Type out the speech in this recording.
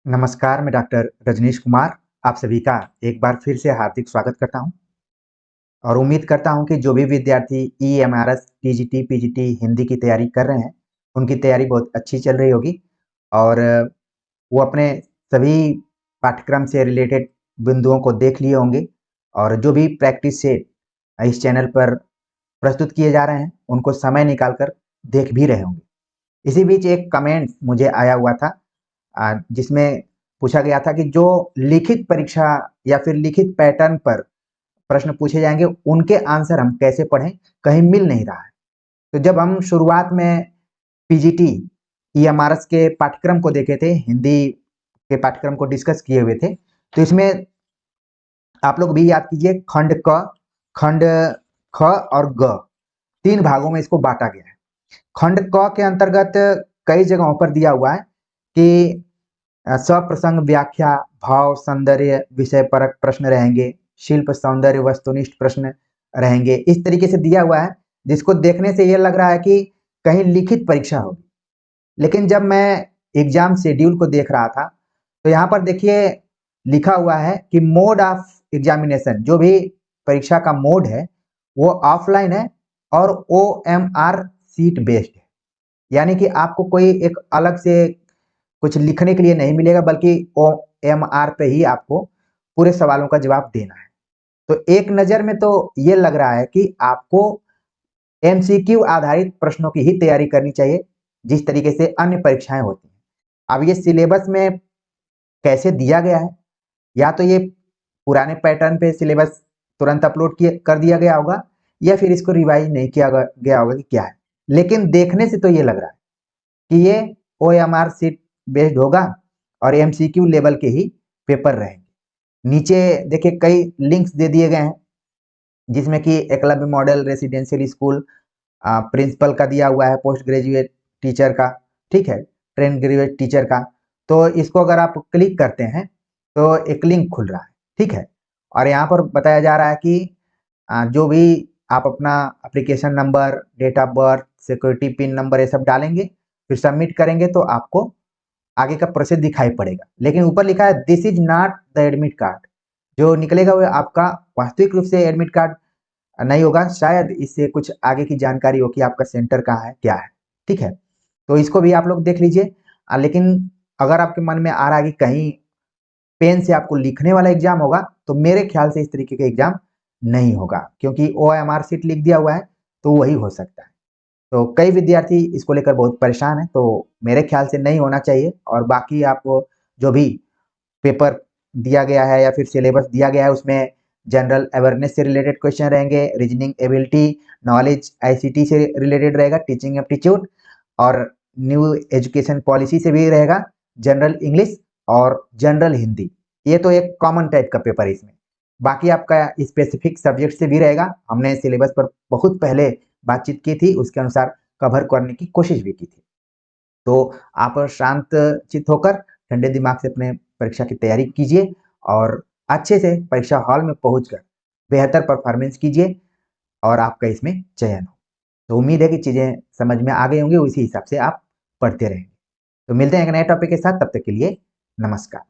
नमस्कार, मैं डॉक्टर रजनीश कुमार आप सभी का एक बार फिर से हार्दिक स्वागत करता हूं और उम्मीद करता हूं कि जो भी विद्यार्थी ईएमआरएस, टीजीटी, पीजीटी हिंदी की तैयारी कर रहे हैं, उनकी तैयारी बहुत अच्छी चल रही होगी और वो अपने सभी पाठ्यक्रम से रिलेटेड बिंदुओं को देख लिए होंगे और जो भी प्रैक्टिस से इस चैनल पर प्रस्तुत किए जा रहे हैं, उनको समय निकाल कर देख भी रहे होंगे। इसी बीच एक कमेंट मुझे आया हुआ था जिसमें पूछा गया था कि जो लिखित परीक्षा या फिर लिखित पैटर्न पर प्रश्न पूछे जाएंगे उनके आंसर हम कैसे पढ़ें, कहीं मिल नहीं रहा है। तो जब हम शुरुआत में पीजीटी ईएमआरएस के पाठ्यक्रम को देखे थे, हिंदी के पाठ्यक्रम को डिस्कस किए हुए थे, तो इसमें आप लोग भी याद कीजिए खंड क, खंड ख और ग, तीन भागों में इसको बांटा गया है। खंड क के अंतर्गत कई जगहों पर दिया हुआ है कि सप्रसंग व्याख्या, भाव, सौंदर्य, विषय परक प्रश्न रहेंगे, शिल्प, सौंदर्य, वस्तुनिष्ठ प्रश्न रहेंगे। इस तरीके से दिया हुआ है, जिसको देखने से ये लग रहा है कि कहीं लिखित परीक्षा होगी। लेकिन जब मैं एग्जाम शेड्यूल को देख रहा था, तो यहाँ पर देखिए लिखा हुआ है कि मोड ऑफ एग्जामिनेशन, जो भी परीक्षा का मोड है, वो ऑफलाइन है और ओएमआर सीट बेस्ड है। यानी कि आपको कोई एक अलग से कुछ लिखने के लिए नहीं मिलेगा, बल्कि ओएमआर पे ही आपको पूरे सवालों का जवाब देना है। तो एक नज़र में तो ये लग रहा है कि आपको एमसीक्यू आधारित प्रश्नों की ही तैयारी करनी चाहिए, जिस तरीके से अन्य परीक्षाएं होती हैं। अब ये सिलेबस में कैसे दिया गया है, या तो ये पुराने पैटर्न पे सिलेबस तुरंत अपलोड किए कर दिया गया होगा, या फिर इसको रिवाइज नहीं किया गया होगा कि क्या है। लेकिन देखने से तो ये लग रहा है कि ये ओएमआर सीट बेस्ड होगा और एमसीक्यू लेवल के ही पेपर रहेंगे। नीचे देखिए कई लिंक्स दे दिए गए हैं, जिसमें कि Eklavya model residential school principal का दिया हुआ है, पोस्ट ग्रेजुएट टीचर का, ठीक है, ट्रेन ग्रेजुएट टीचर का। तो इसको अगर आप क्लिक करते हैं तो एक लिंक खुल रहा है, ठीक है। और यहाँ पर बताया जा रहा है कि जो भी आप अपना application number, date of birth, security pin number ये सब डालेंगे, फिर सबमिट करेंगे तो आपको आगे का प्रोसेस दिखाई पड़ेगा। लेकिन ऊपर लिखा है this is not the admit card. जो निकलेगा वो आपका वास्तविक रूप से एडमिट कार्ड नहीं होगा, शायद इससे कुछ आगे की जानकारी हो कि आपका सेंटर कहाँ है, क्या है, ठीक है। तो इसको भी आप लोग देख लीजिए। लेकिन अगर आपके मन में आ रहा है कि कहीं पेन से आपको लिखने वाला एग्जाम होगा, तो मेरे ख्याल से इस तरीके का एग्जाम नहीं होगा, क्योंकि ओएमआर सीट लिख दिया हुआ है, तो वही हो सकता है। तो कई विद्यार्थी इसको लेकर बहुत परेशान हैं, तो मेरे ख्याल से नहीं होना चाहिए। और बाकी आप जो भी पेपर दिया गया है या फिर सिलेबस दिया गया है, उसमें जनरल अवेयरनेस से रिलेटेड क्वेश्चन रहेंगे, रीजनिंग एबिलिटी, नॉलेज आईसीटी से रिलेटेड रहेगा, टीचिंग एप्टीट्यूड, और न्यू एजुकेशन पॉलिसी से भी रहेगा, जनरल इंग्लिश और जनरल हिंदी। ये तो एक कॉमन टाइप का पेपर है इसमें। बाकी आपका स्पेसिफिक सब्जेक्ट से भी रहेगा। हमने सिलेबस पर बहुत पहले बातचीत की थी, उसके अनुसार कवर करने की कोशिश भी की थी। तो आप शांत चित्त होकर ठंडे दिमाग से अपने परीक्षा की तैयारी कीजिए और अच्छे से परीक्षा हॉल में पहुंचकर बेहतर परफॉर्मेंस कीजिए और आपका इसमें चयन हो। तो उम्मीद है कि चीज़ें समझ में आ गई होंगी, उसी हिसाब से आप पढ़ते रहेंगे। तो मिलते हैं एक नए टॉपिक के साथ, तब तक के लिए नमस्कार।